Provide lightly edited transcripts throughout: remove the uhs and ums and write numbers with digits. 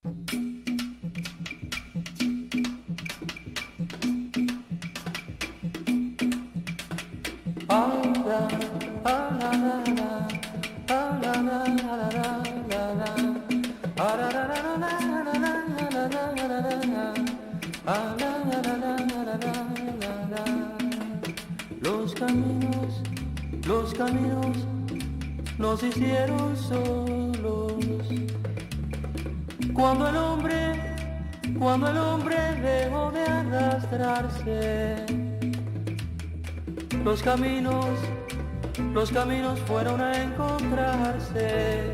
Los caminos nos hicieron solos. Cuando el hombre dejó de arrastrarse, los caminos fueron a encontrarse.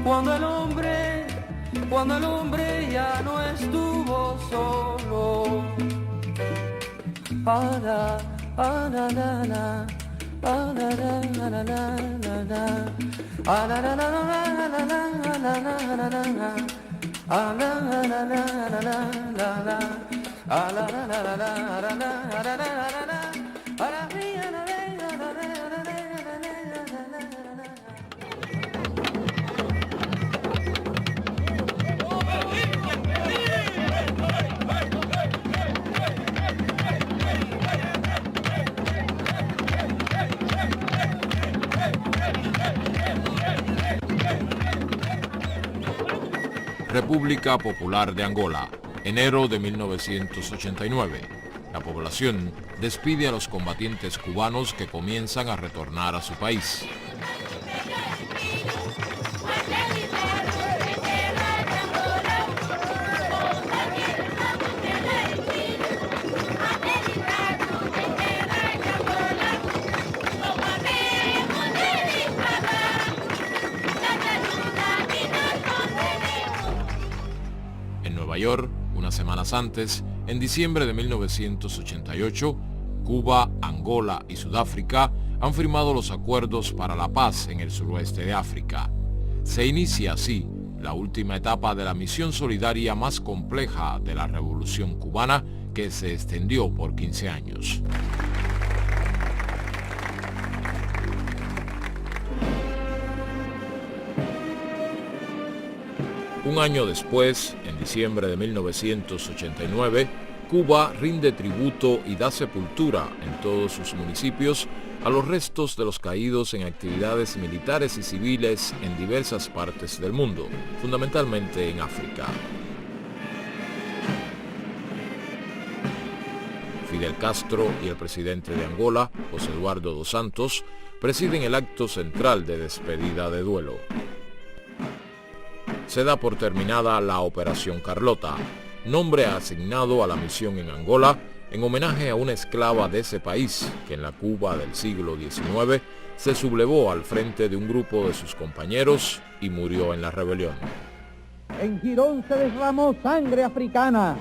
Cuando el hombre ya no estuvo solo. República Popular de Angola, enero de 1989. La población despide a los combatientes cubanos que comienzan a retornar a su país. York, unas semanas antes, en diciembre de 1988, Cuba, Angola y Sudáfrica han firmado los acuerdos para la paz en el suroeste de África. Se inicia así la última etapa de la misión solidaria más compleja de la Revolución cubana, que se extendió por 15 años. Un año después, en diciembre de 1989, Cuba rinde tributo y da sepultura en todos sus municipios a los restos de los caídos en actividades militares y civiles en diversas partes del mundo, fundamentalmente en África. Fidel Castro y el presidente de Angola, José Eduardo dos Santos, presiden el acto central de despedida de duelo. Se da por terminada la Operación Carlota, nombre asignado a la misión en Angola en homenaje a una esclava de ese país que en la Cuba del siglo XIX se sublevó al frente de un grupo de sus compañeros y murió en la rebelión. En Girón se derramó sangre africana,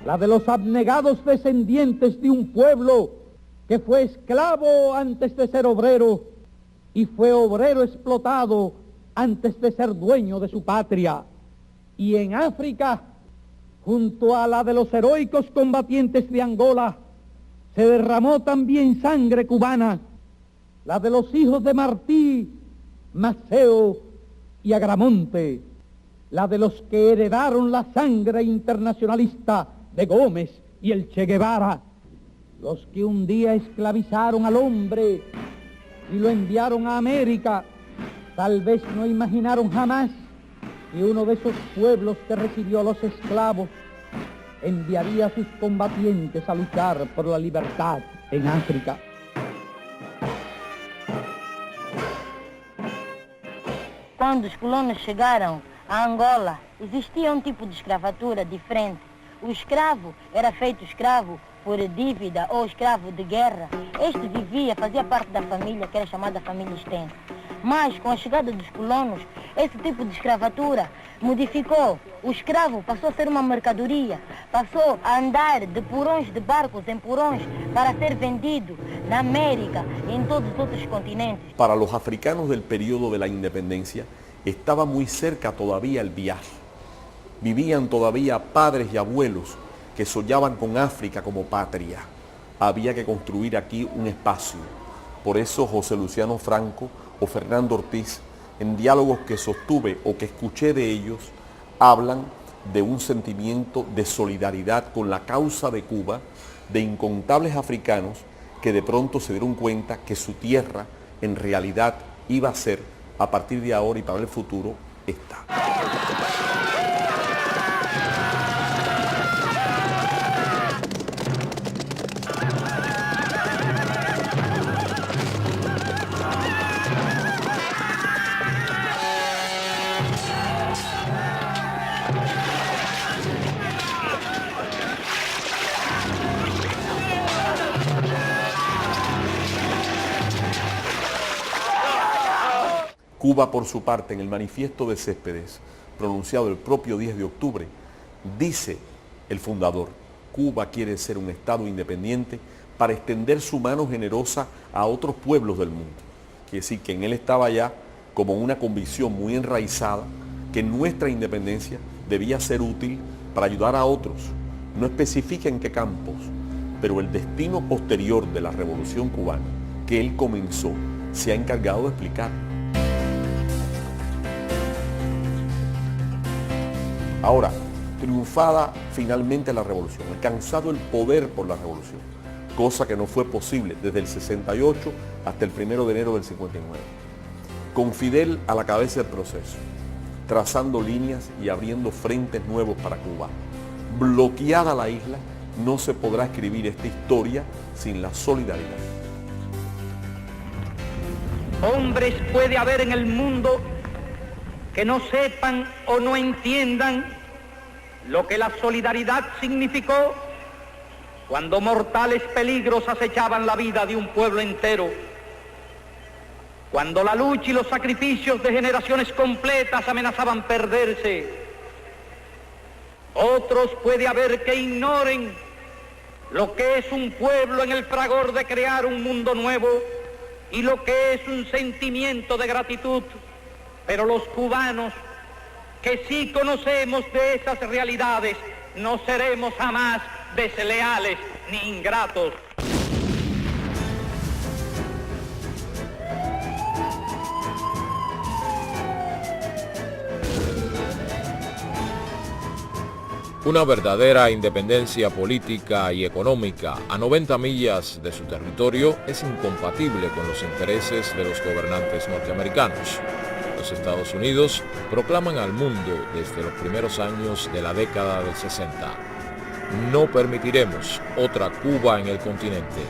la de los abnegados descendientes de un pueblo que fue esclavo antes de ser obrero y fue obrero explotado antes de ser dueño de su patria. Y en África, junto a la de los heroicos combatientes de Angola, se derramó también sangre cubana, la de los hijos de Martí, Maceo y Agramonte, la de los que heredaron la sangre internacionalista de Gómez y el Che Guevara, los que un día esclavizaron al hombre y lo enviaron a América. Tal vez no imaginaron jamás que uno de esos pueblos que recibió a los esclavos enviaría a sus combatientes a luchar por la libertad en África. Quando os colonos chegaram a Angola, existia tipo de escravatura diferente. O escravo era feito escravo por dívida ou escravo de guerra. Este vivia, fazia parte da família, que era chamada família extensa. Mas, com a chegada dos colonos, esse tipo de escravatura modificou. O escravo passou a ser uma mercadoria, passou a andar de porões de barcos em porões para ser vendido na América e em todos os outros continentes. Para los africanos del periodo de la independencia, estaba muy cerca todavía el viaje. Vivían todavía padres y abuelos que soñaban con África como patria. Había que construir aquí un espacio. Por eso José Luciano Franco o Fernando Ortiz en diálogos que sostuve o que escuché de ellos, hablan de un sentimiento de solidaridad con la causa de Cuba, de incontables africanos que de pronto se dieron cuenta que su tierra en realidad iba a ser, a partir de ahora y para el futuro, esta. Cuba, por su parte, en el manifiesto de Céspedes, pronunciado el propio 10 de octubre, dice el fundador, Cuba quiere ser un Estado independiente para extender su mano generosa a otros pueblos del mundo. Quiere decir que en él estaba ya como una convicción muy enraizada que nuestra independencia debía ser útil para ayudar a otros. No especifica en qué campos, pero el destino posterior de la Revolución Cubana que él comenzó se ha encargado de explicar. Ahora, triunfada finalmente la revolución, alcanzado el poder por la revolución, cosa que no fue posible desde el 68 hasta el 1 de enero del 59, con Fidel a la cabeza del proceso, trazando líneas y abriendo frentes nuevos para Cuba. Bloqueada la isla, no se podrá escribir esta historia sin la solidaridad. Hombres puede haber en el mundo que no sepan o no entiendan lo que la solidaridad significó cuando mortales peligros acechaban la vida de un pueblo entero, cuando la lucha y los sacrificios de generaciones completas amenazaban perderse. Otros puede haber que ignoren lo que es un pueblo en el fragor de crear un mundo nuevo y lo que es un sentimiento de gratitud. Pero los cubanos, que sí conocemos de esas realidades, no seremos jamás desleales ni ingratos. Una verdadera independencia política y económica a 90 millas de su territorio es incompatible con los intereses de los gobernantes norteamericanos. Los Estados Unidos proclaman al mundo desde los primeros años de la década del 60: no permitiremos otra Cuba en el continente,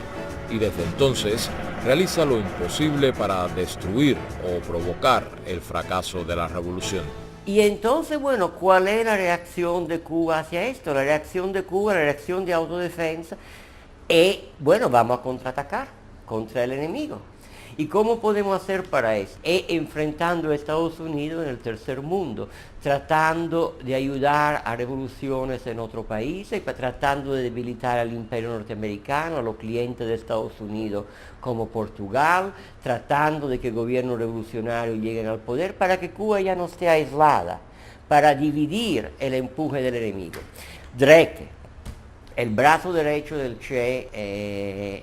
y desde entonces realiza lo imposible para destruir o provocar el fracaso de la revolución. Y entonces, bueno, ¿cuál es la reacción de Cuba hacia esto? La reacción de Cuba, la reacción de autodefensa, es, bueno, vamos a contraatacar contra el enemigo. ¿Y cómo podemos hacer para eso? Es enfrentando a Estados Unidos en el tercer mundo, tratando de ayudar a revoluciones en otros países, tratando de debilitar al imperio norteamericano, a los clientes de Estados Unidos como Portugal, tratando de que gobiernos revolucionarios lleguen al poder para que Cuba ya no esté aislada, para dividir el empuje del enemigo. Drake, el brazo derecho del Che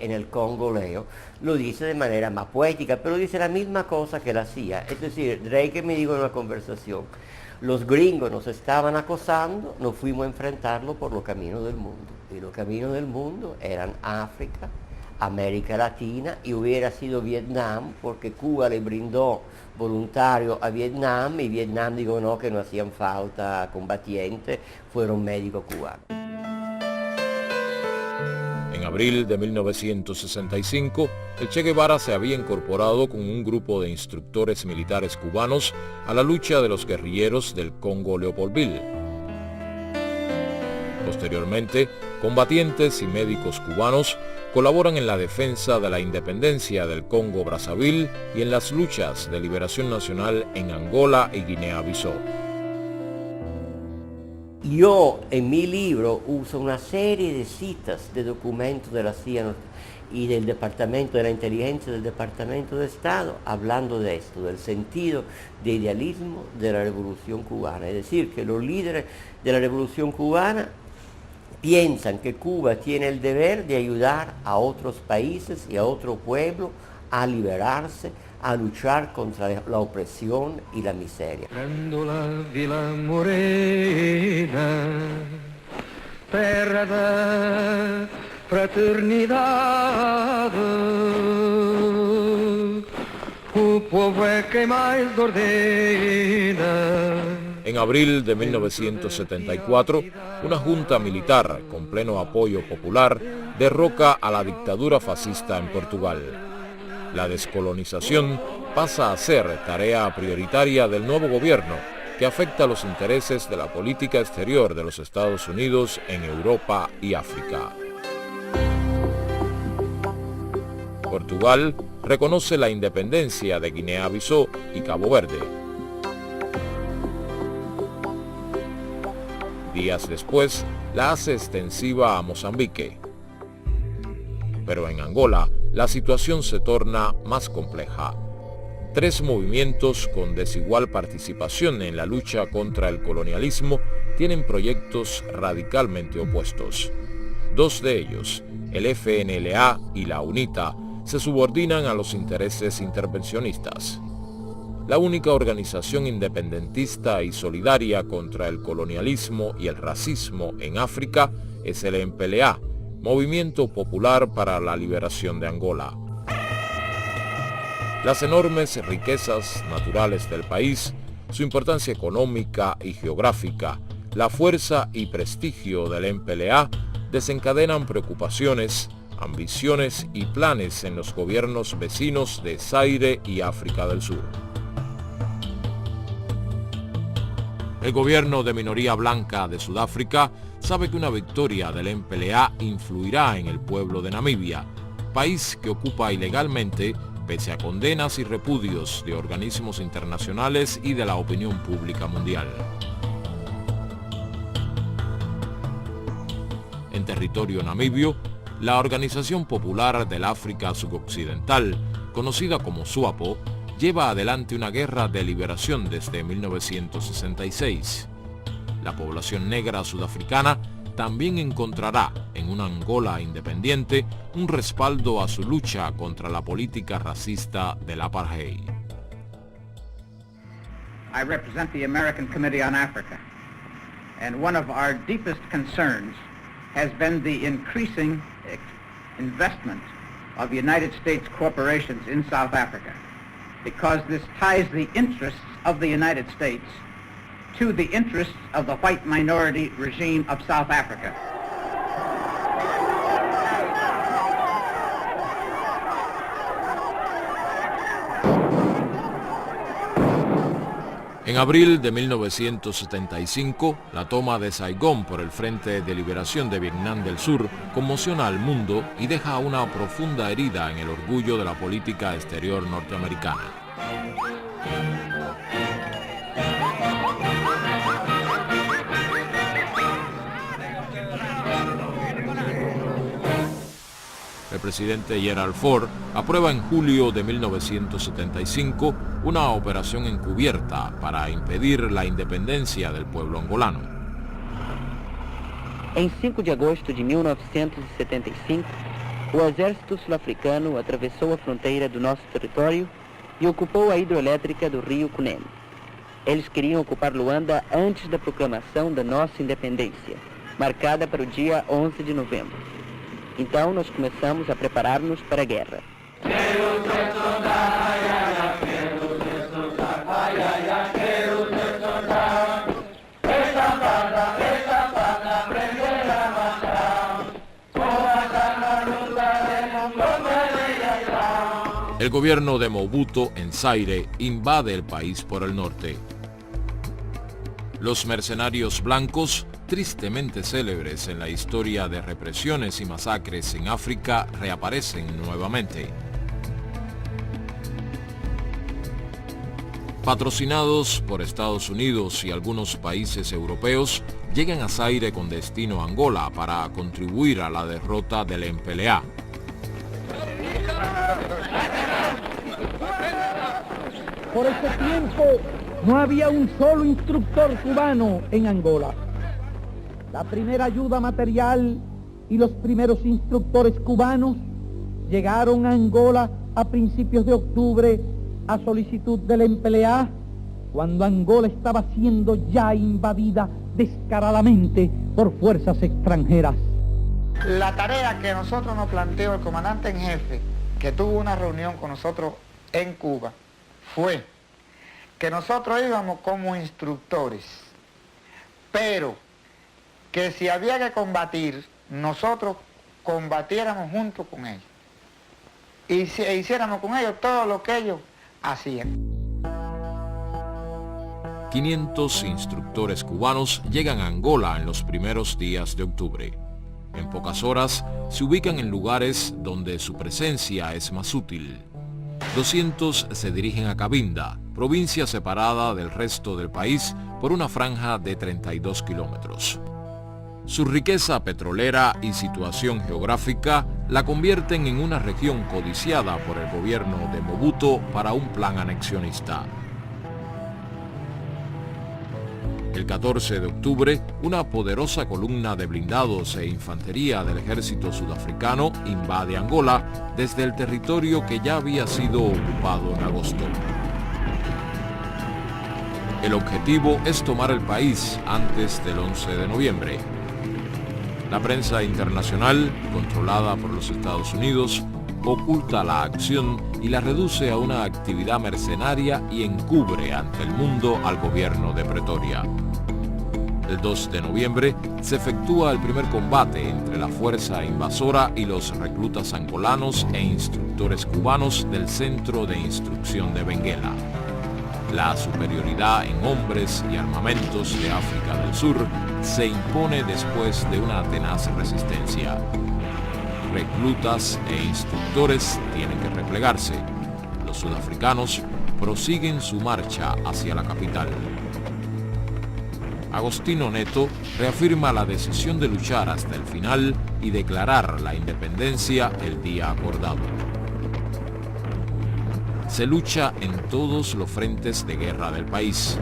en el Congo Leo, lo dice de manera más poética, pero dice la misma cosa que él hacía. Es decir, Drake me dijo en una conversación, los gringos nos estaban acosando, nos fuimos a enfrentarlo por los caminos del mundo. Y los caminos del mundo eran África, América Latina, y hubiera sido Vietnam, porque Cuba le brindó voluntario a Vietnam, y Vietnam dijo no, que no hacían falta combatientes, fueron médicos cubanos. En abril de 1965, el Che Guevara se había incorporado con un grupo de instructores militares cubanos a la lucha de los guerrilleros del Congo Leopoldville. Posteriormente, combatientes y médicos cubanos colaboran en la defensa de la independencia del Congo Brazzaville y en las luchas de liberación nacional en Angola y Guinea-Bissau. Yo en mi libro uso una serie de citas de documentos de la CIA y del Departamento de la Inteligencia del Departamento de Estado hablando de esto, del sentido de idealismo de la Revolución Cubana. Es decir, que los líderes de la Revolución Cubana piensan que Cuba tiene el deber de ayudar a otros países y a otro pueblo a liberarse, a luchar contra la opresión y la miseria. Prendo la Vila Morena, terra da fraternidade. O povo é quem mais ordena. En abril de 1974, una junta militar con pleno apoyo popular derroca a la dictadura fascista en Portugal. La descolonización pasa a ser tarea prioritaria del nuevo gobierno, que afecta los intereses de la política exterior de los Estados Unidos en Europa y África. Portugal reconoce la independencia de Guinea-Bissau y Cabo Verde. Días después, la hace extensiva a Mozambique. Pero en Angola, la situación se torna más compleja. 3 movimientos con desigual participación en la lucha contra el colonialismo tienen proyectos radicalmente opuestos. 2 de ellos, el FNLA y la UNITA, se subordinan a los intereses intervencionistas. La única organización independentista y solidaria contra el colonialismo y el racismo en África es el MPLA, Movimiento Popular para la Liberación de Angola. Las enormes riquezas naturales del país, su importancia económica y geográfica, la fuerza y prestigio del MPLA desencadenan preocupaciones, ambiciones y planes en los gobiernos vecinos de Zaire y África del Sur. El gobierno de minoría blanca de Sudáfrica sabe que una victoria del MPLA influirá en el pueblo de Namibia, país que ocupa ilegalmente pese a condenas y repudios de organismos internacionales y de la opinión pública mundial. En territorio namibio, la Organización Popular del África Suboccidental, conocida como SWAPO, lleva adelante una guerra de liberación desde 1966. La población negra sudafricana también encontrará en una Angola independiente un respaldo a su lucha contra la política racista del apartheid. I represent the American Committee on Africa, and one of our deepest concerns has been the increasing investment of United States corporations in South Africa, because this ties the interests of the United States to the interests of the white minority regime of South Africa. En abril de 1975, la toma de Saigón por el Frente de Liberación de Vietnam del Sur conmociona al mundo y deja una profunda herida en el orgullo de la política exterior norteamericana. El presidente Gerald Ford aprueba en julio de 1975 una operación encubierta para impedir la independencia del pueblo angolano. Em 5 de agosto de 1975, o exército sul-africano atravessou a fronteira do nosso território e ocupou a hidroelétrica do rio Cunene. Eles queriam ocupar Luanda antes da proclamação da nossa independência, marcada para o dia 11 de novembro. Então nós começamos a preparar-nos para a guerra. El gobierno de Mobutu en Zaire invade el país por el norte. Los mercenarios blancos, tristemente célebres en la historia de represiones y masacres en África, reaparecen nuevamente. Patrocinados por Estados Unidos y algunos países europeos, llegan a Zaire con destino a Angola para contribuir a la derrota del MPLA. Por ese tiempo no había un solo instructor cubano en Angola. La primera ayuda material y los primeros instructores cubanos llegaron a Angola a principios de octubre a solicitud del MPLA, cuando Angola estaba siendo ya invadida descaradamente por fuerzas extranjeras. La tarea que nosotros nos planteó el comandante en jefe, que tuvo una reunión con nosotros en Cuba, fue que nosotros íbamos como instructores, pero que si había que combatir, nosotros combatiéramos junto con ellos y hiciéramos con ellos todo lo que ellos hacían. 500 instructores cubanos llegan a Angola en los primeros días de octubre. En pocas horas se ubican en lugares donde su presencia es más útil. 200 se dirigen a Cabinda, provincia separada del resto del país por una franja de 32 kilómetros. Su riqueza petrolera y situación geográfica la convierten en una región codiciada por el gobierno de Mobuto para un plan anexionista. El 14 de octubre, una poderosa columna de blindados e infantería del ejército sudafricano invade Angola desde el territorio que ya había sido ocupado en agosto. El objetivo es tomar el país antes del 11 de noviembre. La prensa internacional, controlada por los Estados Unidos, oculta la acción y la reduce a una actividad mercenaria y encubre ante el mundo al gobierno de Pretoria. El 2 de noviembre se efectúa el primer combate entre la fuerza invasora y los reclutas angolanos e instructores cubanos del Centro de Instrucción de Benguela. La superioridad en hombres y armamentos de África del Sur se impone después de una tenaz resistencia. Reclutas e instructores tienen que replegarse. Los sudafricanos prosiguen su marcha hacia la capital. Agostinho Neto reafirma la decisión de luchar hasta el final y declarar la independencia el día acordado. Se lucha en todos los frentes de guerra del país.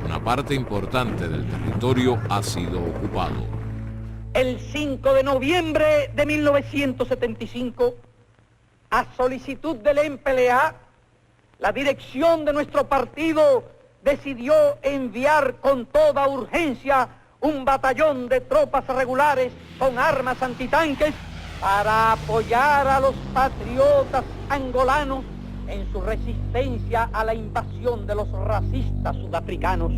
Una parte importante del territorio ha sido ocupado. El 5 de noviembre de 1975, a solicitud del MPLA, la dirección de nuestro partido decidió enviar con toda urgencia un batallón de tropas regulares con armas antitanques para apoyar a los patriotas angolanos en su resistencia a la invasión de los racistas sudafricanos.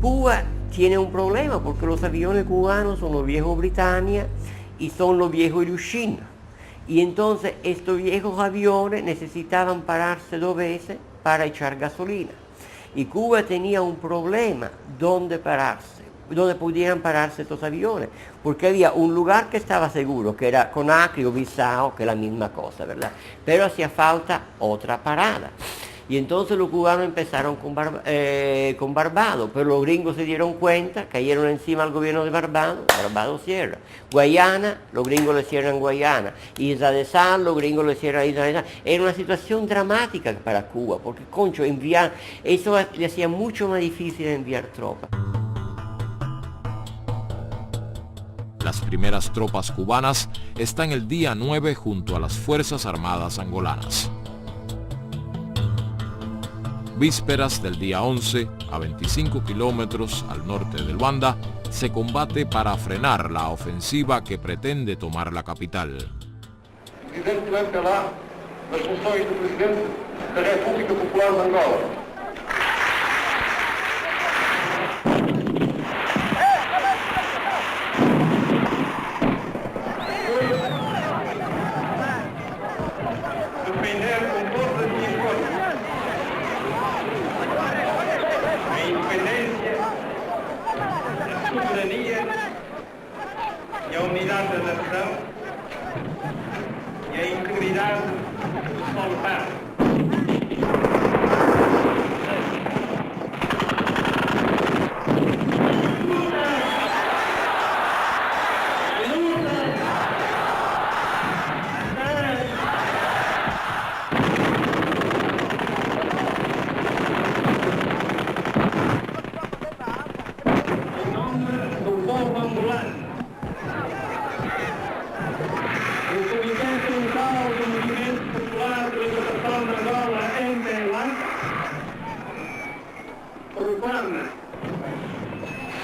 Cuba tiene un problema porque los aviones cubanos son los viejos Britannia y son los viejos Ilyushin. Y entonces estos viejos aviones necesitaban pararse 2 veces para echar gasolina. Y Cuba tenía un problema donde pararse, donde pudieran pararse estos aviones, porque había un lugar que estaba seguro, que era Conakry o Bissau, que es la misma cosa, ¿verdad? Pero hacía falta otra parada. Y entonces los cubanos empezaron con Barbados, pero los gringos se dieron cuenta, cayeron encima al gobierno de Barbados, Barbados cierra. Guayana, los gringos le cierran Guayana. Isla de Sal, los gringos le cierran Isla de Sal. Era una situación dramática para Cuba, porque, concho, eso le hacía mucho más difícil enviar tropas. Las primeras tropas cubanas están el día 9 junto a las Fuerzas Armadas angolanas. Vísperas del día 11, a 25 kilómetros al norte de Luanda, se combate para frenar la ofensiva que pretende tomar la capital. Presidente do MPLA, nas funções do Presidente da República Popular de Angola. Defender com todas as minhas forças a independência, a soberania e a unidade da nação e a integridade do solo terra.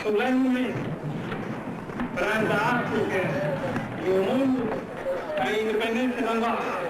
solenemente perante a África e o mundo a independência de Angola.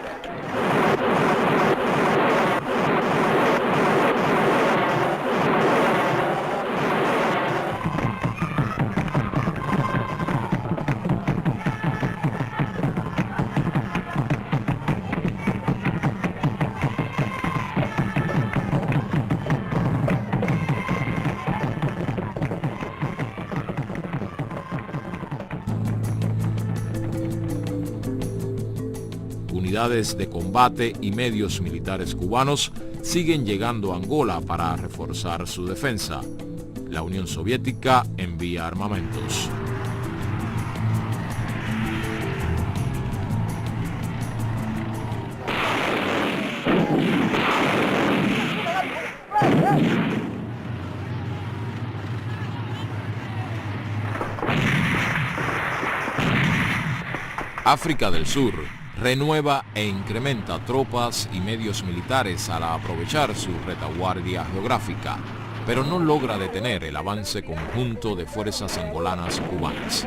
Unidades de combate y medios militares cubanos siguen llegando a Angola para reforzar su defensa. La Unión Soviética envía armamentos. África del Sur renueva e incrementa tropas y medios militares al aprovechar su retaguardia geográfica, pero no logra detener el avance conjunto de fuerzas angolanas cubanas.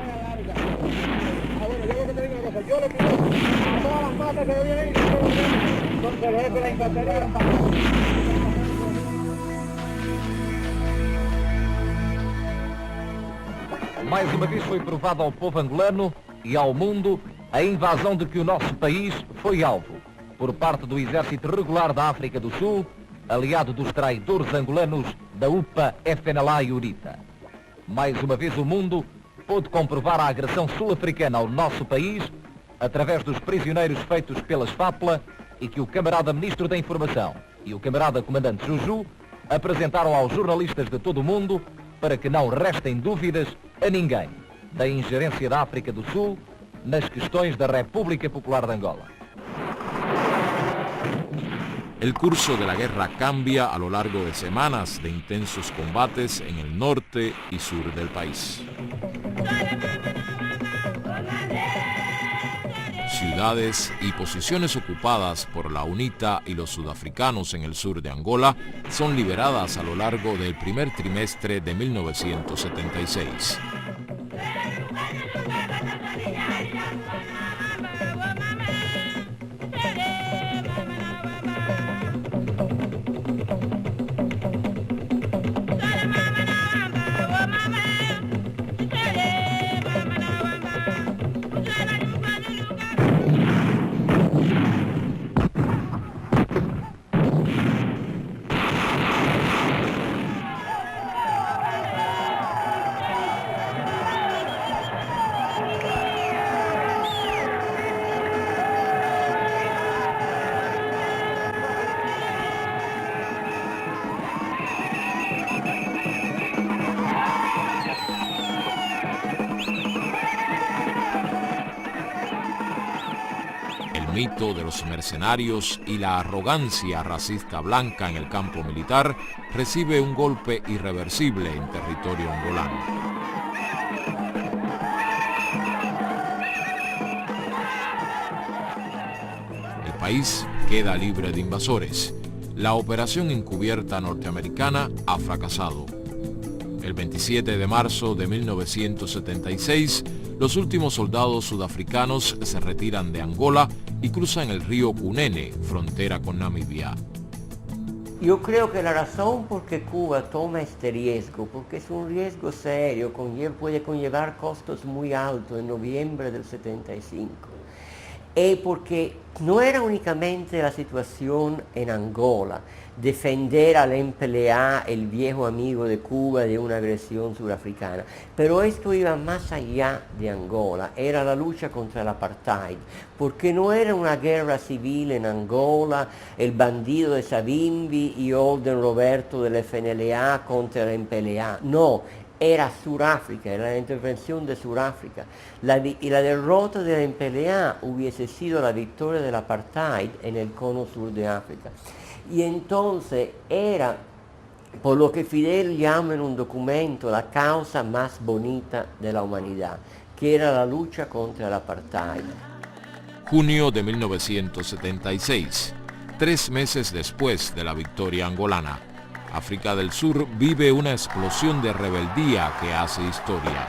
Mais uma vez foi provado ao povo angolano e ao mundo a invasão de que o nosso país foi alvo, por parte do Exército Regular da África do Sul, aliado dos traidores angolanos da UPA, FNLA e UNITA. Mais uma vez o mundo pôde comprovar a agressão sul-africana ao nosso país, através dos prisioneiros feitos pelas FAPLA e que o camarada Ministro da Informação e o camarada Comandante Juju apresentaram aos jornalistas de todo o mundo para que não restem dúvidas a ninguém da ingerência da África do Sul nas questões da República Popular de Angola. El curso de la guerra cambia a lo largo de semanas de intensos combates en el norte y sur del país. Ciudades y posiciones ocupadas por la UNITA y los sudafricanos en el sur de Angola son liberadas a lo largo del primer trimestre de 1976. El mito de los mercenarios y la arrogancia racista blanca en el campo militar recibe un golpe irreversible en territorio angolano. El país queda libre de invasores. La operación encubierta norteamericana ha fracasado. El 27 de marzo de 1976, los últimos soldados sudafricanos se retiran de Angola y cruzan el río Cunene, frontera con Namibia. Yo creo que la razón por que Cuba toma este riesgo, porque es un riesgo serio, puede conllevar costos muy altos en noviembre del 75, es porque no era únicamente la situación en Angola, defender al MPLA, el viejo amigo de Cuba, de una agresión surafricana, pero esto iba más allá de Angola, era la lucha contra el apartheid, porque no era una guerra civil en Angola, el bandido de Savimbi y Olden Roberto del FNLA contra el MPLA, no, era Sudáfrica, era la intervención de Sudáfrica. Y la derrota del MPLA hubiese sido la victoria del apartheid en el cono sur de África. Y entonces era, por lo que Fidel llama en un documento, la causa más bonita de la humanidad, que era la lucha contra el apartheid. Junio de 1976, 3 meses después de la victoria angolana. África del Sur vive una explosión de rebeldía que hace historia.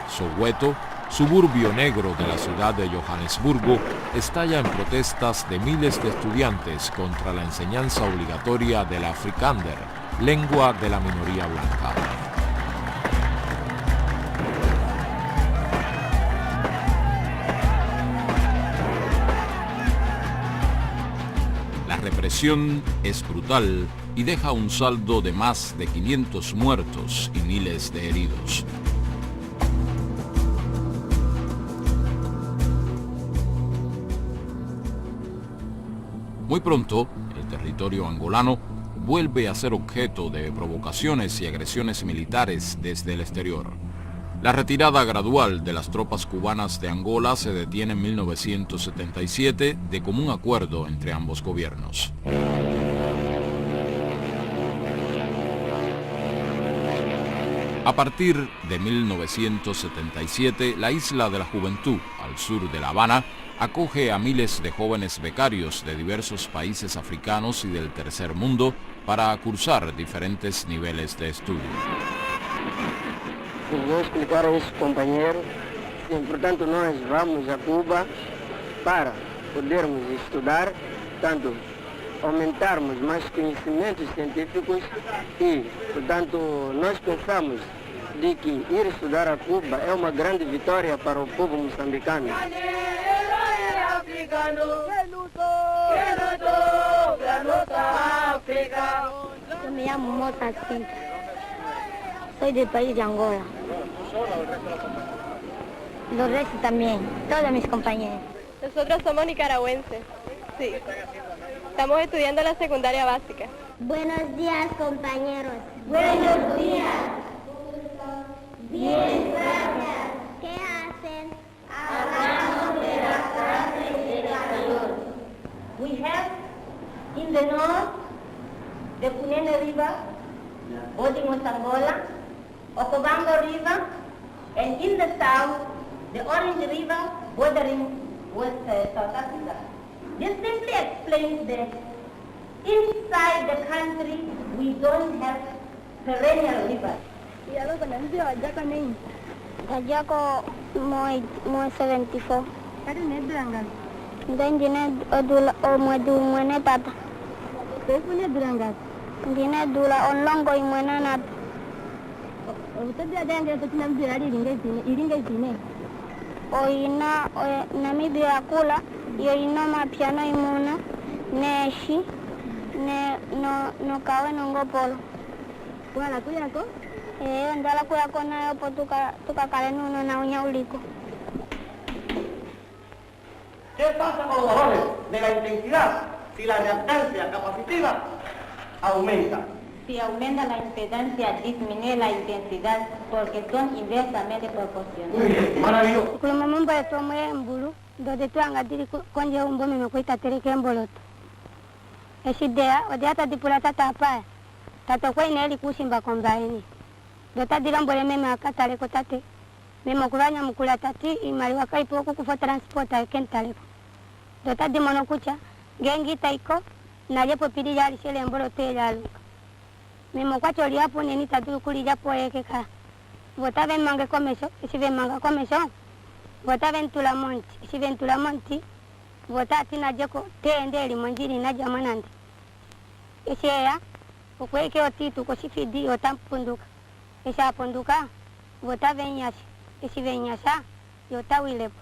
Soweto, suburbio negro de la ciudad de Johannesburgo, estalla en protestas de miles de estudiantes contra la enseñanza obligatoria del Afrikaner, lengua de la minoría blanca. La represión es brutal y deja un saldo de más de 500 muertos y miles de heridos. Muy pronto, el territorio angolano vuelve a ser objeto de provocaciones y agresiones militares desde el exterior. La retirada gradual de las tropas cubanas de Angola se detiene en 1977 de común acuerdo entre ambos gobiernos. A partir de 1977, la Isla de la Juventud, al sur de La Habana, acoge a miles de jóvenes becarios de diversos países africanos y del tercer mundo para cursar diferentes niveles de estudio. Vou explicar a esses companheiros que, portanto, nós vamos a Cuba para podermos estudar, tanto aumentarmos mais conhecimentos científicos e, portanto, nós pensamos de que ir estudar a Cuba é uma grande vitória para o povo moçambicano. Yo me llamo Mota Cinta. Soy del país de Angola. Los restos también, todos mis compañeros. Nosotros somos nicaragüenses, sí. Estamos estudiando la secundaria básica. Buenos días, compañeros. Buenos días. Bien, gracias. ¿Qué hacen? Hablamos de las clases de español. We have in the north the Cunene River, Bodimos Angola, Ocobamba River, and in the south the Orange River bordering with South Africa. This simply explains that inside the country we don't have perennial rivers. Kajako moy 74. Kari ne Duranga. Dine odula o modu mone tata. Peku ne Duranga. Dine dula on longo imona nat. Utabi adenge to tinam dirari iringa zine. O ina Namibia kula yo ina mapiano imona neshi ne no kawe nongo polo. Wala kuyako? Ndala kuyako nayo po tukakale nuno na unyauliko. ¿Qué pasa con los valores de la intensidad si la reactancia capacitiva aumenta? Si aumenta la impedancia, disminuye la intensidad porque son inversamente proporcionales. Muy bien, maravilloso. Kuluma mambo ya tomo ya mbulu, dode tuanga diri konje umbo mime kuita tereke mboloto. Eshidea, odiata dipula tata hapa. Tata kwa ineli kushimba kombaini. Dota dira mbole meme akatale ko tate. Meme kuranya mukula tati imali wakaipo kukufa transporta kentale. Dota di monokucha gengi taiko na lepo pidi yali shele mbolo te yaluka. Meme kwacho liapo neni tatu kuli japo yekeka. Vota ven mange comesho, si ven manga comesho. Vota ven tulamonti, si ven tulamonti. Vota tina jeko te endeli monjini na jamanandi. Esheya ukweke otitu koshifidi otampunduka. Esha punduka vota venyasha. Esi venyasha yotawilepo.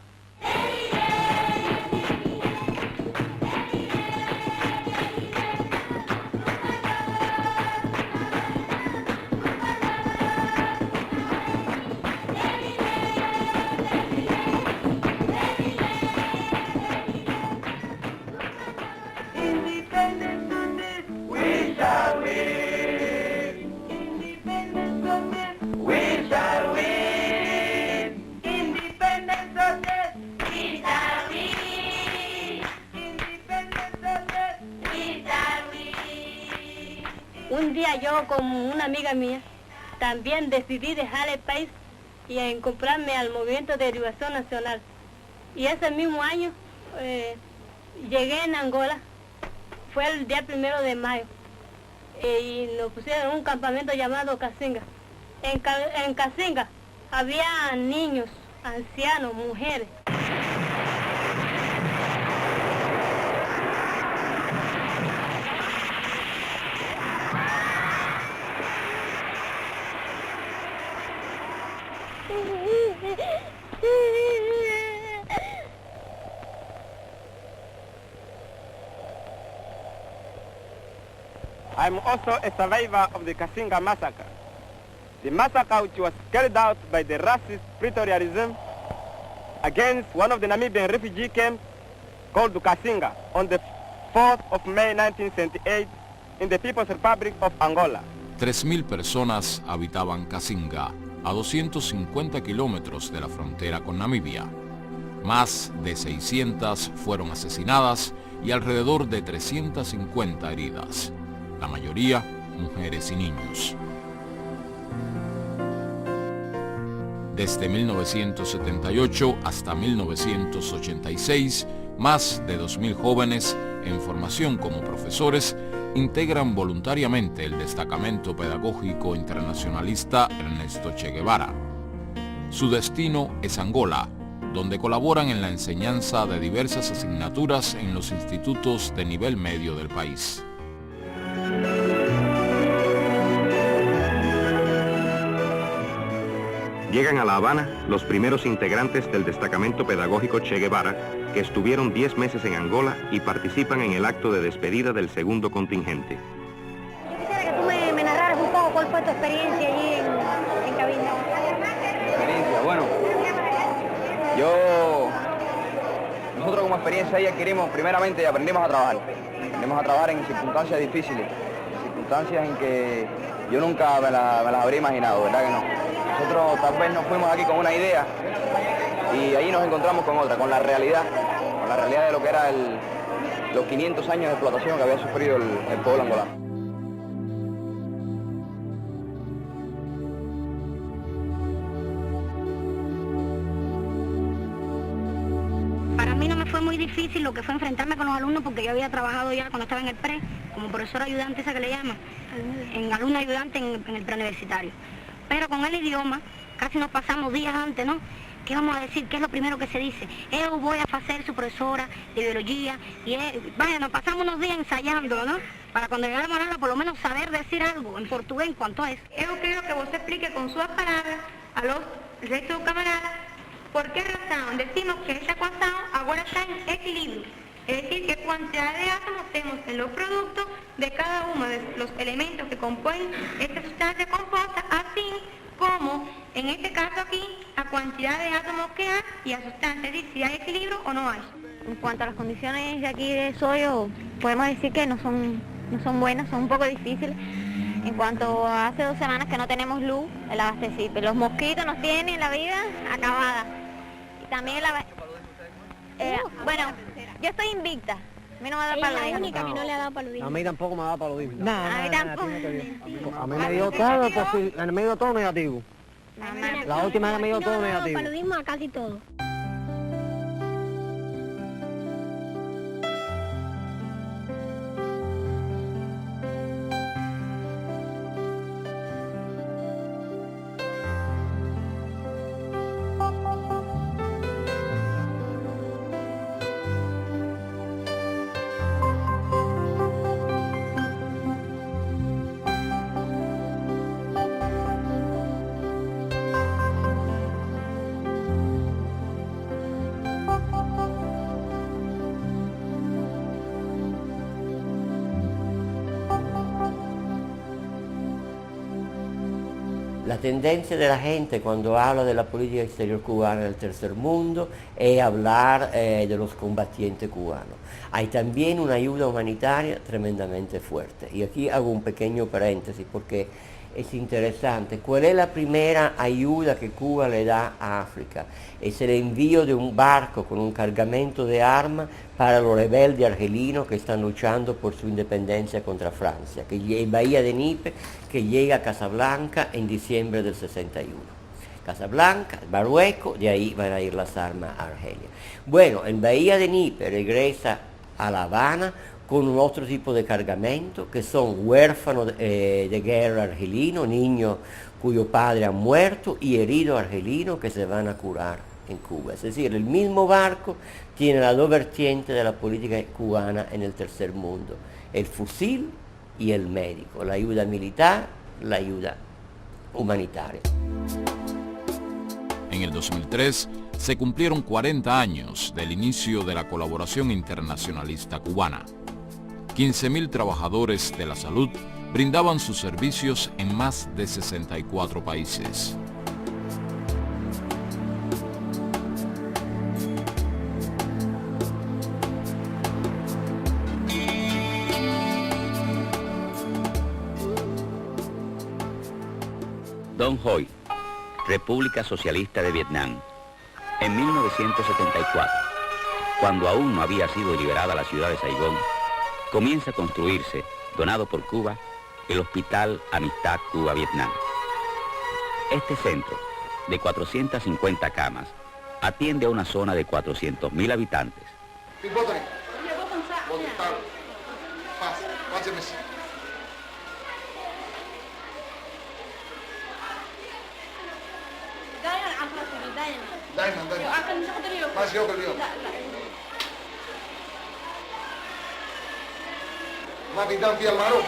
Un día yo con una amiga mía también decidí dejar el país y comprarme al Movimiento de Liberación Nacional. Y ese mismo año llegué en Angola, fue el día 1 de mayo. y nos pusieron en un campamento llamado Casinga. En Casinga había niños, ancianos, mujeres. I'm also a survivor of the Casinga massacre. The massacre which was carried out by the racist Pretoria regime against one of the Namibian refugee camps called Casinga on the 4th of May 1978 in the People's Republic of Angola. 3.000 personas habitaban Casinga, a 250 kilómetros de la frontera con Namibia. Más de 600 fueron asesinadas y alrededor de 350 heridas. La mayoría, mujeres y niños. Desde 1978 hasta 1986, más de 2.000 jóvenes en formación como profesores integran voluntariamente el destacamento pedagógico internacionalista Ernesto Che Guevara. Su destino es Angola, donde colaboran en la enseñanza de diversas asignaturas en los institutos de nivel medio del país. Llegan a La Habana los primeros integrantes del destacamento pedagógico Che Guevara, que estuvieron 10 meses en Angola y participan en el acto de despedida del segundo contingente. Yo quisiera que tú me narraras un poco cuál fue tu experiencia allí en cabina. Experiencia, bueno, nosotros como experiencia ahí adquirimos primeramente y aprendimos a trabajar. Aprendimos a trabajar en circunstancias difíciles, circunstancias en que yo nunca me las habría imaginado, ¿verdad que no? Nosotros tal vez nos fuimos aquí con una idea y ahí nos encontramos con otra, con la realidad de lo que era los 500 años de explotación que había sufrido el pueblo angolano. Para mí no me fue muy difícil lo que fue enfrentarme con los alumnos porque yo había trabajado ya cuando estaba en el pre, como profesora ayudante, esa que le llaman, en alumna ayudante en el preuniversitario. Pero con el idioma, casi nos pasamos días antes, ¿no? ¿Qué vamos a decir? ¿Qué es lo primero que se dice? Yo voy a hacer su profesora de biología y vaya, nos pasamos unos días ensayando, ¿no? Para cuando llegáramos a hablar, por lo menos saber decir algo en portugués en cuanto a eso. Yo quiero que vos explique con sus palabras a los restos camaradas por qué razón decimos que esta ecuación ahora está en equilibrio. Es decir, qué cantidad de átomos tenemos en los productos de cada uno de los elementos que componen esta sustancia compuesta, así como, en este caso aquí, a cantidad de átomos que hay y a sustancia, es decir, si hay equilibrio o no hay. En cuanto a las condiciones de aquí de Soyo, podemos decir que no son buenas, son un poco difíciles. En cuanto a hace 2 semanas que no tenemos luz, el abastecimiento, los mosquitos nos tienen la vida acabada. Y también bueno, yo estoy invicta. A mí no me da paludismo. Es la única que no le ha dado paludismo. A mí tampoco me da paludismo. A mí tampoco. A mí me dio todo, me dio todo negativo. La última vez me dio todo negativo. Paludismo a casi todo. La tendencia de la gente cuando habla de la política exterior cubana del tercer mundo es hablar de los combatientes cubanos. Hay también una ayuda humanitaria tremendamente fuerte. Y aquí hago un pequeño paréntesis porque es interesante. ¿Cuál es la primera ayuda que Cuba le da a África? Es el envío de un barco con un cargamento de armas para los rebeldes argelinos que están luchando por su independencia contra Francia, que en Bahía de Níper, que llega a Casablanca en diciembre del 61. Casablanca, Marruecos, de ahí van a ir las armas a Argelia. Bueno, en Bahía de Níper regresa a La Habana con un otro tipo de cargamento, que son huérfanos de guerra argelinos, niños cuyo padre ha muerto y heridos argelinos que se van a curar en Cuba. Es decir, el mismo barco tiene las dos vertientes de la política cubana en el tercer mundo, el fusil y el médico, la ayuda militar, la ayuda humanitaria. En el 2003 se cumplieron 40 años del inicio de la colaboración internacionalista cubana. 15.000 trabajadores de la salud brindaban sus servicios en más de 64 países. Don Hoy, República Socialista de Vietnam. En 1974, cuando aún no había sido liberada la ciudad de Saigón, comienza a construirse, donado por Cuba, el Hospital Amistad Cuba-Vietnam. Este centro, de 450 camas, atiende a una zona de 400.000 habitantes. ما في دم فيها المعروف.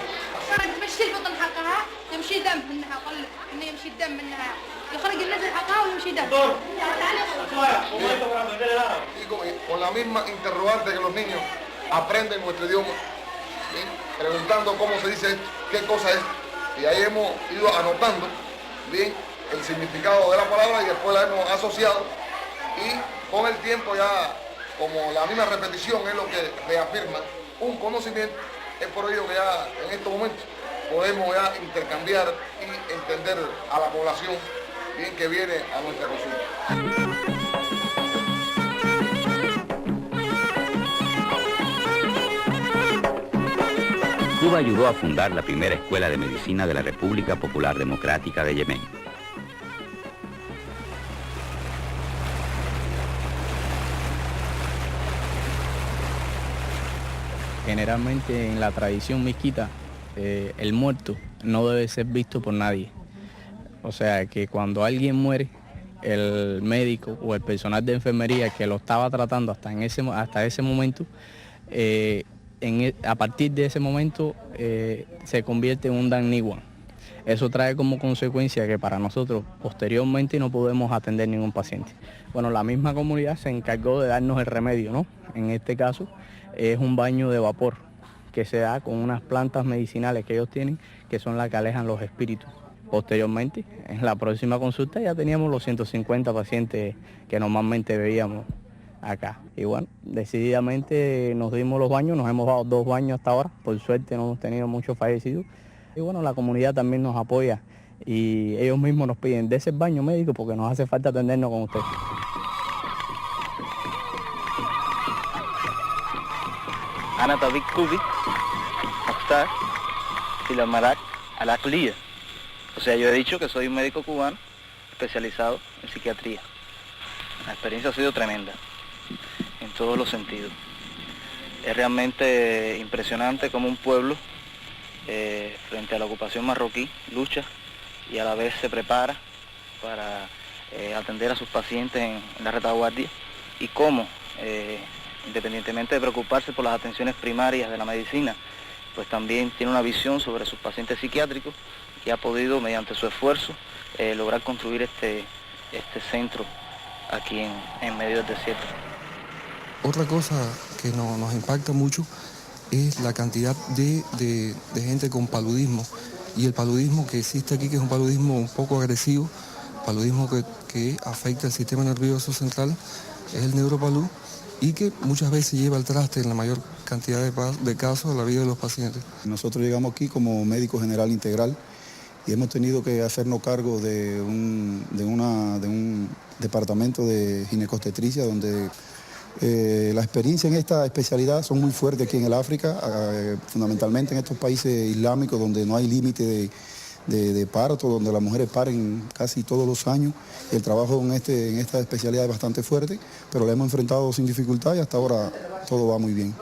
تمشي البطن حقها يمشي دم منها قل انه يمشي الدم منها يخرج النزل حقها ويمشي دم. Y con la misma interrogante que los niños aprenden nuestro idioma, ¿sí? Preguntando cómo se dice esto, qué cosa es, y ahí hemos ido anotando bien el significado de la palabra y después la hemos asociado y con el tiempo ya como la misma repetición es lo que reafirma un conocimiento. Es por ello que ya en estos momentos podemos ya intercambiar y entender a la población bien que viene a nuestra consulta. Cuba ayudó a fundar la primera escuela de medicina de la República Popular Democrática de Yemen. Generalmente en la tradición mezquita, el muerto no debe ser visto por nadie. O sea, que cuando alguien muere, el médico o el personal de enfermería que lo estaba tratando hasta ese momento, a partir de ese momento se convierte en un Dan Niwan. Eso trae como consecuencia que para nosotros posteriormente no podemos atender ningún paciente. Bueno, la misma comunidad se encargó de darnos el remedio, ¿no? En este caso es un baño de vapor que se da con unas plantas medicinales que ellos tienen, que son las que alejan los espíritus. Posteriormente, en la próxima consulta ya teníamos los 150 pacientes que normalmente veíamos acá. Y bueno, decididamente nos dimos los baños, nos hemos dado 2 baños hasta ahora, por suerte no hemos tenido muchos fallecidos. Y bueno, la comunidad también nos apoya y ellos mismos nos piden de ese baño médico porque nos hace falta atendernos con ustedes. أنا طبيب كوبي مختار في المراك العقلية. O sea, yo he dicho que soy un médico cubano especializado en psiquiatría. La experiencia ha sido tremenda, en todos los sentidos. Es realmente impresionante cómo un pueblo, frente a la ocupación marroquí, lucha y a la vez se prepara para atender a sus pacientes en la retaguardia y cómo, independientemente de preocuparse por las atenciones primarias de la medicina, pues también tiene una visión sobre sus pacientes psiquiátricos y ha podido, mediante su esfuerzo, lograr construir este centro aquí en medio del desierto. Otra cosa que nos impacta mucho es la cantidad de gente con paludismo y el paludismo que existe aquí, que es un paludismo un poco agresivo, paludismo que afecta el sistema nervioso central, es el neuropalud, y que muchas veces lleva al traste en la mayor cantidad de casos a la vida de los pacientes. Nosotros llegamos aquí como médico general integral y hemos tenido que hacernos cargo de un departamento de ginecobstetricia donde la experiencia en esta especialidad son muy fuertes aquí en el África, fundamentalmente en estos países islámicos donde no hay límite de parto, donde las mujeres paren casi todos los años. El trabajo en esta especialidad es bastante fuerte, pero la hemos enfrentado sin dificultad y hasta ahora todo va muy bien.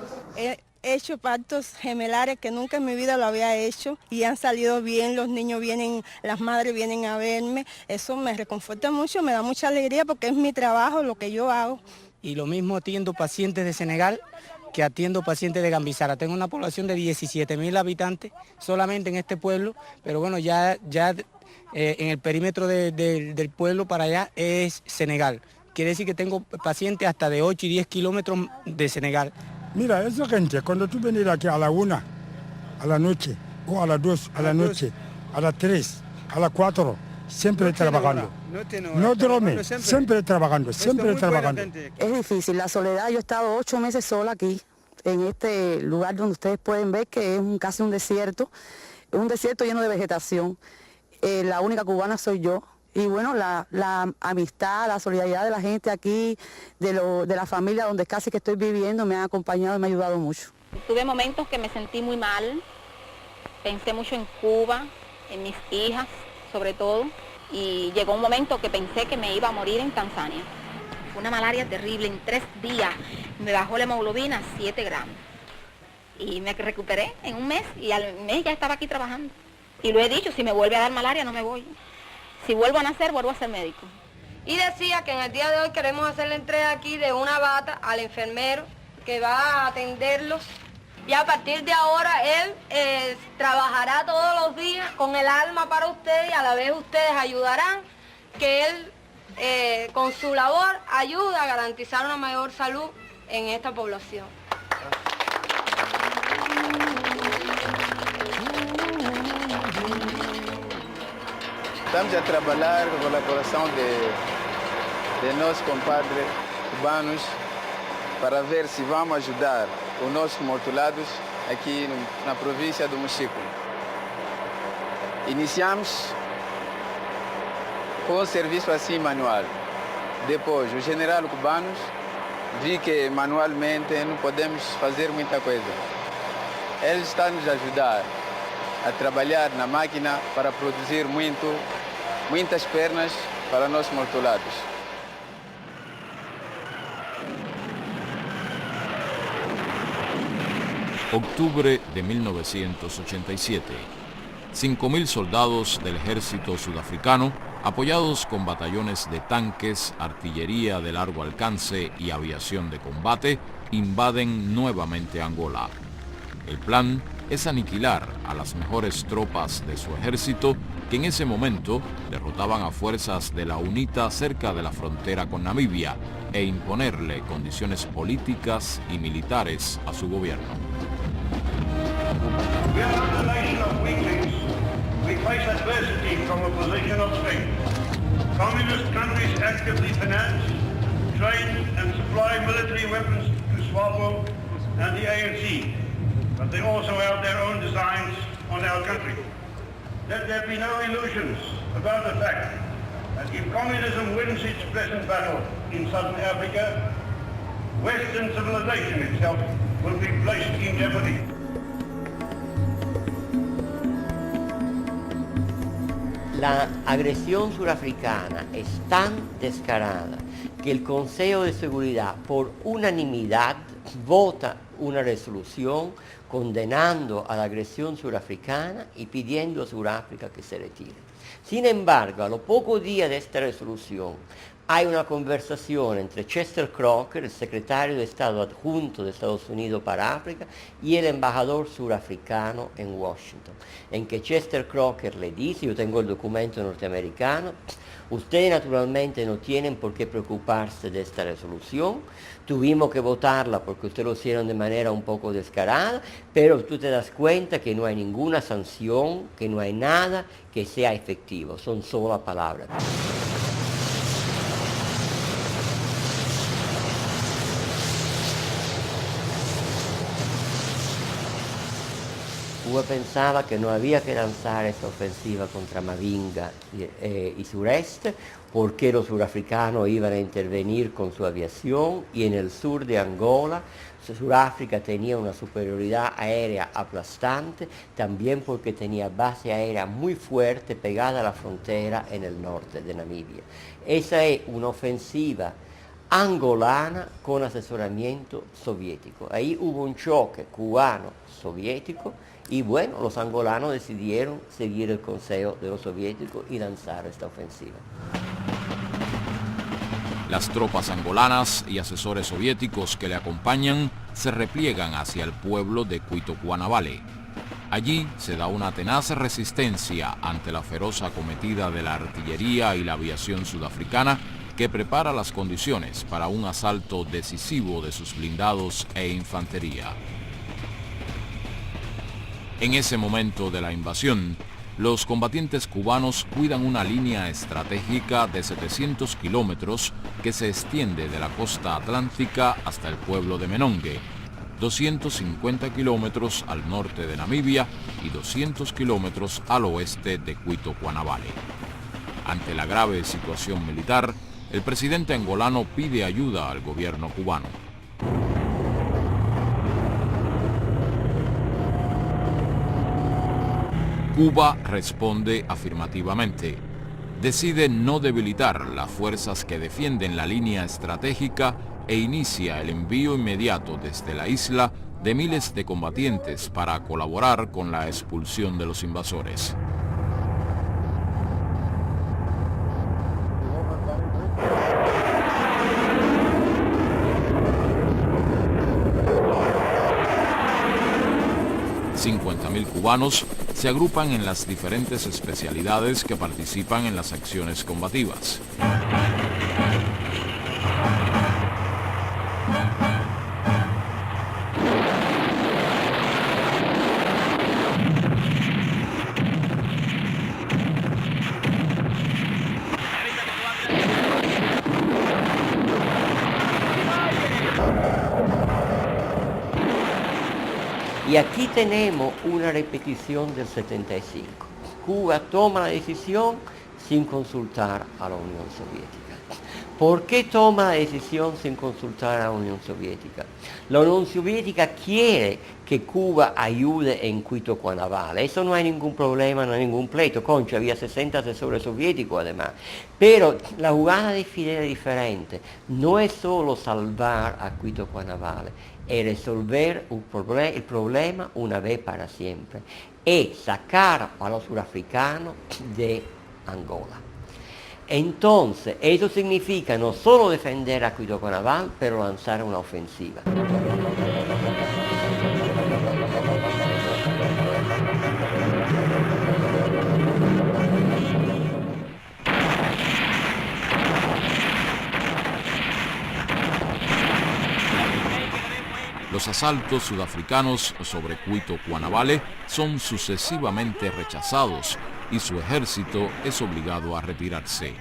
hecho partos gemelares que nunca en mi vida lo había hecho y han salido bien, los niños vienen, las madres vienen a verme. Eso me reconforta mucho, me da mucha alegría porque es mi trabajo, lo que yo hago. Y lo mismo atiendo pacientes de Senegal que atiendo pacientes de Gambizara. Tengo una población de 17.000 habitantes solamente en este pueblo, pero bueno, ya en el perímetro del pueblo para allá es Senegal. Quiere decir que tengo pacientes hasta de 8 y 10 kilómetros de Senegal. Mira, esa gente, cuando tú vienes aquí a la 1, a la noche, o a las 2, a la noche, a las 3, a las 4, siempre trabajando. No duerme, siempre trabajando, siempre trabajando. Es difícil, la soledad. Yo he estado 8 meses sola aquí, en este lugar donde ustedes pueden ver que es casi un desierto lleno de vegetación. La única cubana soy yo. Y bueno, la amistad, la solidaridad de la gente aquí, de la familia donde casi que estoy viviendo, me ha acompañado y me ha ayudado mucho. Tuve momentos que me sentí muy mal, pensé mucho en Cuba, en mis hijas sobre todo, y llegó un momento que pensé que me iba a morir en Tanzania. Fue una malaria terrible, en 3 días me bajó la hemoglobina a 7 gramos. Y me recuperé en un mes y al mes ya estaba aquí trabajando. Y lo he dicho, si me vuelve a dar malaria no me voy. Si vuelvo a nacer, vuelvo a ser médico. Y decía que en el día de hoy queremos hacer la entrega aquí de una bata al enfermero que va a atenderlos. Y a partir de ahora él trabajará todos los días con el alma para ustedes y a la vez ustedes ayudarán, que él con su labor ayuda a garantizar una mayor salud en esta población. Estamos a trabalhar com a colaboração de nossos compadres cubanos para ver se vamos ajudar os nossos mortulados aqui na província do Mochico. Iniciamos com o serviço assim manual. Depois, os generais cubanos viram que manualmente não podemos fazer muita coisa. Eles estão nos ajudar a trabalhar na máquina para produzir muitas pernas para nossos mortulados. Octubre de 1987. 5.000 soldados del ejército sudafricano, apoyados con batallones de tanques, artillería de largo alcance y aviación de combate, invaden nuevamente Angola. El plan es aniquilar a las mejores tropas de su ejército que en ese momento derrotaban a fuerzas de la UNITA cerca de la frontera con Namibia e imponerle condiciones políticas y militares a su gobierno. We are not a nation of weaklings. We face adversity from a position of strength. Communist countries actively finance, train and supply military weapons to SWAPO and the ANC, but they also have their own designs on our country. Let there be no illusions about the fact that if communism wins its present battle in Southern Africa, Western civilization itself will be placed in jeopardy. La agresión surafricana es tan descarada que el Consejo de Seguridad por unanimidad vota una resolución condenando a la agresión surafricana y pidiendo a Sudáfrica que se retire. Sin embargo, a los pocos días de esta resolución, hay una conversación entre Chester Crocker, el secretario de Estado adjunto de Estados Unidos para África, y el embajador surafricano en Washington, en que Chester Crocker le dice, yo tengo el documento norteamericano, ustedes naturalmente no tienen por qué preocuparse de esta resolución, tuvimos que votarla porque ustedes lo hicieron de manera un poco descarada, pero tú te das cuenta que no hay ninguna sanción, que no hay nada que sea efectivo, son solo palabras. Cuba pensaba que no había que lanzar esta ofensiva contra Mavinga y sureste porque los surafricanos iban a intervenir con su aviación y en el sur de Angola Sudáfrica tenía una superioridad aérea aplastante, también porque tenía base aérea muy fuerte pegada a la frontera en el norte de Namibia. Esa es una ofensiva angolana con asesoramiento soviético. Ahí hubo un choque cubano-soviético y bueno, los angolanos decidieron seguir el consejo de los soviéticos y lanzar esta ofensiva. Las tropas angolanas y asesores soviéticos que le acompañan se repliegan hacia el pueblo de Cuito-Cuanavale. Allí se da una tenaz resistencia ante la feroz acometida de la artillería y la aviación sudafricana, que prepara las condiciones para un asalto decisivo de sus blindados e infantería. En ese momento de la invasión, los combatientes cubanos cuidan una línea estratégica de 700 kilómetros que se extiende de la costa atlántica hasta el pueblo de Menongue, 250 kilómetros al norte de Namibia y 200 kilómetros al oeste de Cuito-Cuanavale. Ante la grave situación militar, el presidente angolano pide ayuda al gobierno cubano. Cuba responde afirmativamente. Decide no debilitar las fuerzas que defienden la línea estratégica e inicia el envío inmediato desde la isla de miles de combatientes para colaborar con la expulsión de los invasores. $50,000 cubanos se agrupan en las diferentes especialidades que participan en las acciones combativas. Y aquí tenemos una repetición del 75. Cuba toma la decisión sin consultar a la Unión Soviética. ¿Por qué toma la decisión sin consultar a la Unión Soviética? La Unión Soviética quiere que Cuba ayude en Cuito-Cuanavale. Eso no hay ningún problema, no hay ningún pleito. Concha, había 60 asesores soviéticos además. Pero la jugada de Fidel es diferente. No es solo salvar a Cuito-Cuanavale, es resolver el problema una vez para siempre. Es sacar a los surafricanos de Angola. Entonces, eso significa no solo defender a Cuito-Cuanavale, pero lanzar una ofensiva. Los asaltos sudafricanos sobre Cuito-Cuanavale son sucesivamente rechazados y su ejército es obligado a retirarse.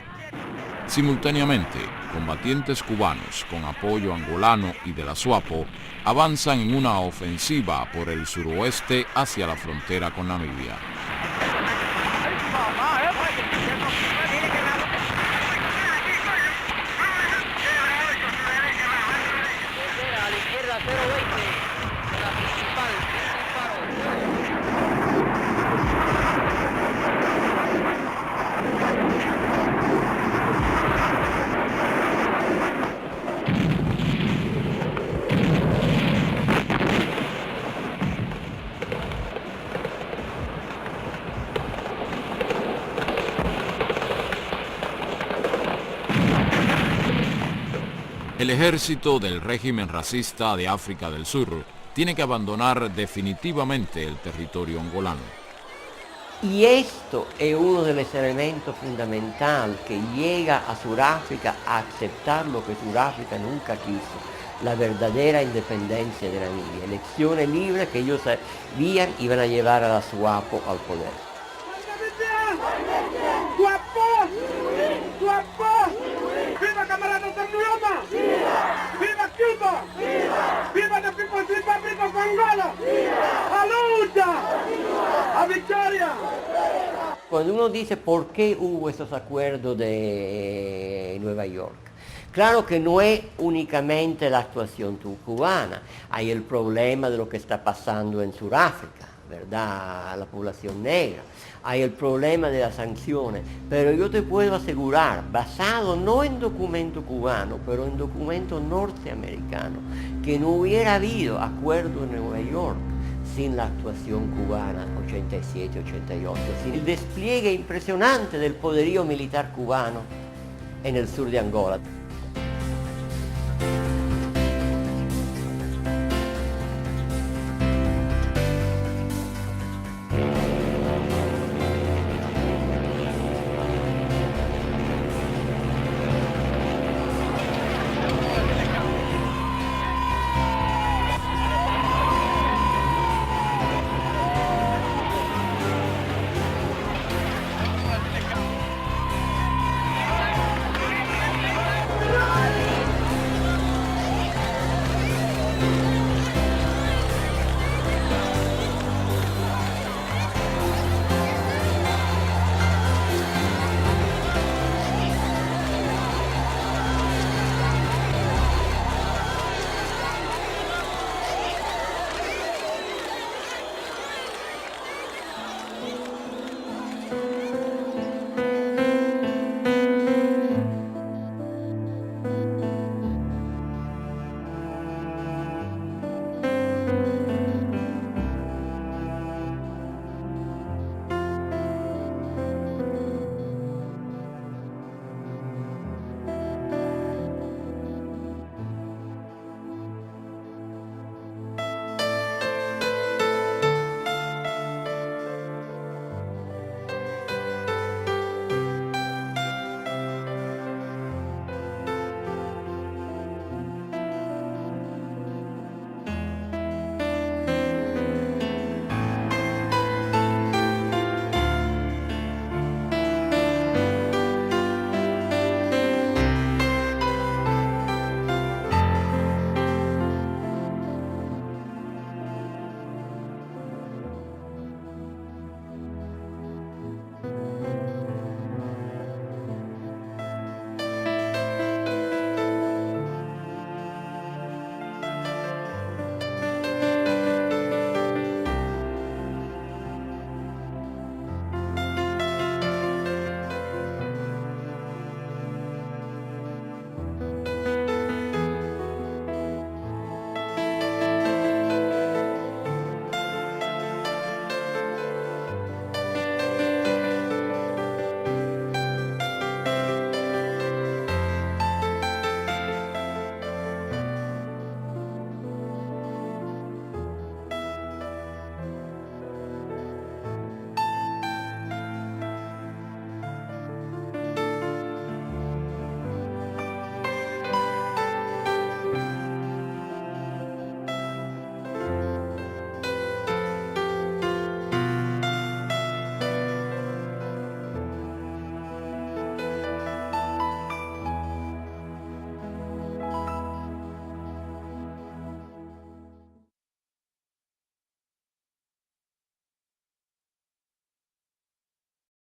Simultáneamente, combatientes cubanos con apoyo angolano y de la SWAPO avanzan en una ofensiva por el suroeste hacia la frontera con Namibia. El ejército del régimen racista de África del Sur tiene que abandonar definitivamente el territorio angolano. Y esto es uno de los elementos fundamentales que llega a Sudáfrica a aceptar lo que Sudáfrica nunca quiso, la verdadera independencia de Namibia, elecciones libres que ellos sabían iban a llevar a la SWAPO al poder. ¡Viva camarada Santiago! ¡Viva! ¡Viva Cuba! ¡Viva! ¡Viva la People's Republic of Angola! ¡Viva! ¡A lucha! ¡A victoria! Cuando uno dice por qué hubo esos acuerdos de Nueva York, claro que no es únicamente la actuación cubana, hay el problema de lo que está pasando en Sudáfrica. ¿verdad?, a la población negra. Hay el problema de las sanciones, pero yo te puedo asegurar, basado no en documento cubano, pero en documento norteamericano, que no hubiera habido acuerdo en Nueva York sin la actuación cubana 87-88, sin el despliegue impresionante del poderío militar cubano en el sur de Angola.